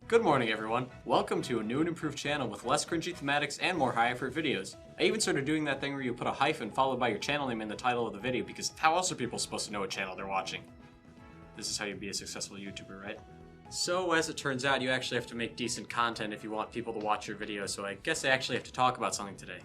Good morning, everyone. Welcome to a new and improved channel with less cringy thematics and more high-effort videos. I even started doing that thing where you put a hyphen followed by your channel name in the title of the video, because how else are people supposed to know what channel they're watching? This is how you be a successful YouTuber, right? So, as it turns out, you actually have to make decent content if you want people to watch your videos, so I guess I actually have to talk about something today.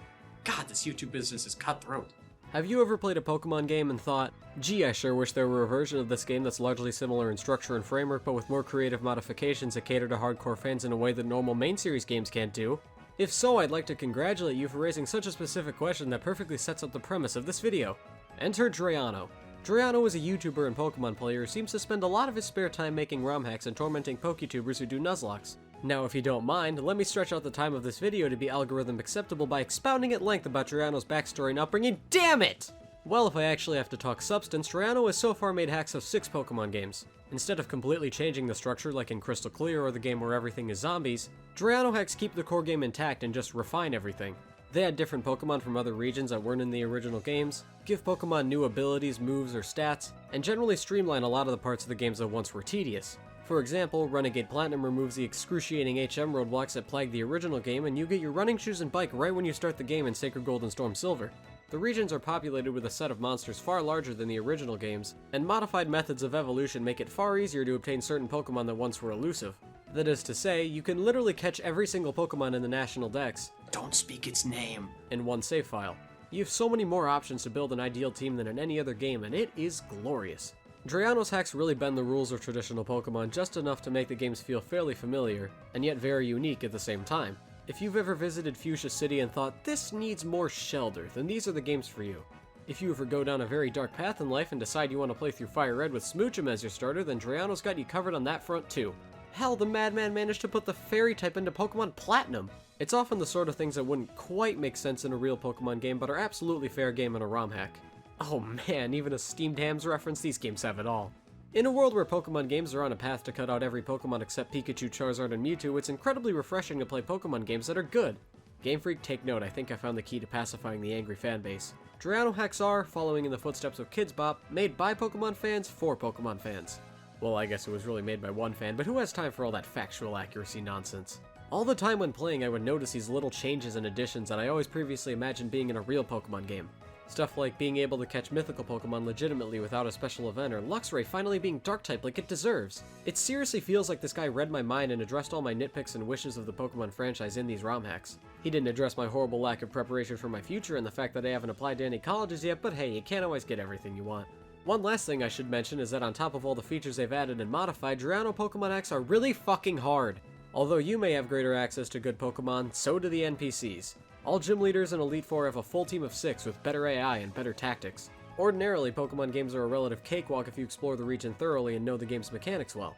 God, this YouTube business is cutthroat. Have you ever played a Pokemon game and thought, gee, I sure wish there were a version of this game that's largely similar in structure and framework, but with more creative modifications that cater to hardcore fans in a way that normal main series games can't do? If so, I'd like to congratulate you for raising such a specific question that perfectly sets up the premise of this video. Enter Drayano. Drayano is a YouTuber and Pokemon player who seems to spend a lot of his spare time making ROM hacks and tormenting Poketubers who do Nuzlocks. Now, if you don't mind, let me stretch out the time of this video to be algorithm acceptable by expounding at length about Drayano's backstory and upbringing. Damn it! Well, if I actually have to talk substance, Drayano has so far made hacks of 6 Pokemon games. Instead of completely changing the structure like in Crystal Clear or the game where everything is zombies, Drayano hacks keep the core game intact and just refine everything. They add different Pokemon from other regions that weren't in the original games, give Pokemon new abilities, moves, or stats, and generally streamline a lot of the parts of the games that once were tedious. For example, Renegade Platinum removes the excruciating HM roadblocks that plagued the original game, and you get your running shoes and bike right when you start the game in Sacred Gold and Storm Silver. The regions are populated with a set of monsters far larger than the original games, and modified methods of evolution make it far easier to obtain certain Pokemon that once were elusive. That is to say, you can literally catch every single Pokemon in the National Dex, Don't speak its name, in one save file. You have so many more options to build an ideal team than in any other game, and it is glorious. Drayano's hacks really bend the rules of traditional Pokemon just enough to make the games feel fairly familiar, and yet very unique at the same time. If you've ever visited Fuchsia City and thought, this needs more Shelter, then these are the games for you. If you ever go down a very dark path in life and decide you want to play through Fire Red with Smoochum as your starter, then Drayano's got you covered on that front too. Hell, the madman managed to put the fairy type into Pokemon Platinum! It's often the sort of things that wouldn't quite make sense in a real Pokemon game, but are absolutely fair game in a ROM hack. Oh man, even a Steamed Hams reference, these games have it all. In a world where Pokemon games are on a path to cut out every Pokemon except Pikachu, Charizard, and Mewtwo, it's incredibly refreshing to play Pokemon games that are good. Game Freak, take note, I think I found the key to pacifying the angry fanbase. Drayano hacks are, following in the footsteps of Kidz Bop, made by Pokemon fans for Pokemon fans. Well, I guess it was really made by one fan, but who has time for all that factual accuracy nonsense? All the time when playing, I would notice these little changes and additions that I always previously imagined being in a real Pokemon game. Stuff like being able to catch mythical Pokemon legitimately without a special event, or Luxray finally being Dark-type like it deserves. It seriously feels like this guy read my mind and addressed all my nitpicks and wishes of the Pokemon franchise in these ROM hacks. He didn't address my horrible lack of preparation for my future and the fact that I haven't applied to any colleges yet, but hey, you can't always get everything you want. One last thing I should mention is that on top of all the features they've added and modified, Drayano Pokemon hacks are really fucking hard. Although you may have greater access to good Pokemon, so do the NPCs. All gym leaders in Elite Four have a full team of 6 with better AI and better tactics. Ordinarily, Pokemon games are a relative cakewalk if you explore the region thoroughly and know the game's mechanics well.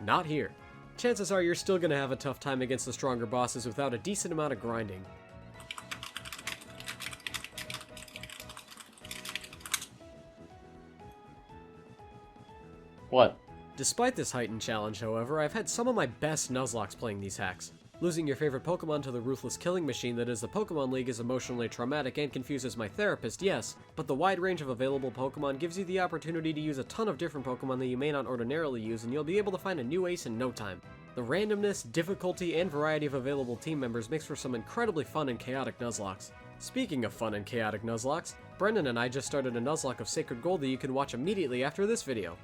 Not here. Chances are you're still gonna have a tough time against the stronger bosses without a decent amount of grinding. What? Despite this heightened challenge, however, I've had some of my best Nuzlocks playing these hacks. Losing your favorite Pokemon to the ruthless killing machine that is the Pokemon League is emotionally traumatic and confuses my therapist, yes, but the wide range of available Pokemon gives you the opportunity to use a ton of different Pokemon that you may not ordinarily use, and you'll be able to find a new ace in no time. The randomness, difficulty, and variety of available team members makes for some incredibly fun and chaotic Nuzlocks. Speaking of fun and chaotic Nuzlocks, Brendan and I just started a Nuzlocke of Sacred Gold that you can watch immediately after this video.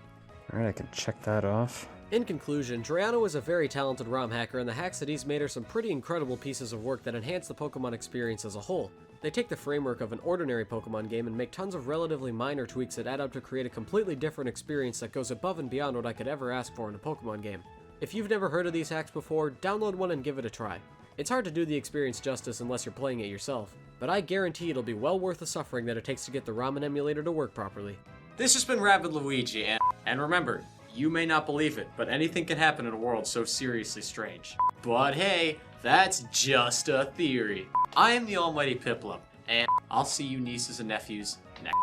Alright, I can check that off. In conclusion, Drayano is a very talented ROM hacker, and the hacks that he's made are some pretty incredible pieces of work that enhance the Pokemon experience as a whole. They take the framework of an ordinary Pokemon game and make tons of relatively minor tweaks that add up to create a completely different experience that goes above and beyond what I could ever ask for in a Pokemon game. If you've never heard of these hacks before, download one and give it a try. It's hard to do the experience justice unless you're playing it yourself, but I guarantee it'll be well worth the suffering that it takes to get the Ramen emulator to work properly. This has been Rabid Luigi, and remember, you may not believe it, but anything can happen in a world so seriously strange. But hey, that's just a theory. I am the almighty Piplup, and I'll see you nieces and nephews next.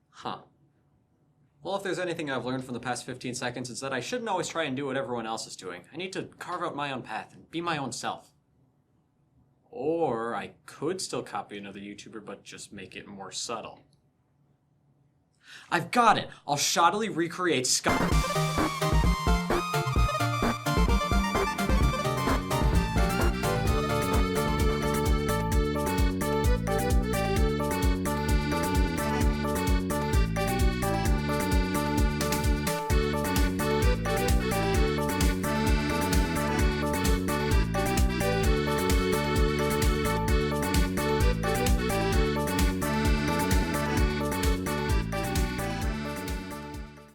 Huh. Well, if there's anything I've learned from the past 15 seconds, it's that I shouldn't always try and do what everyone else is doing. I need to carve out my own path and be my own self. Or I could still copy another YouTuber, but just make it more subtle. I've got it! I'll shoddily recreate Scott.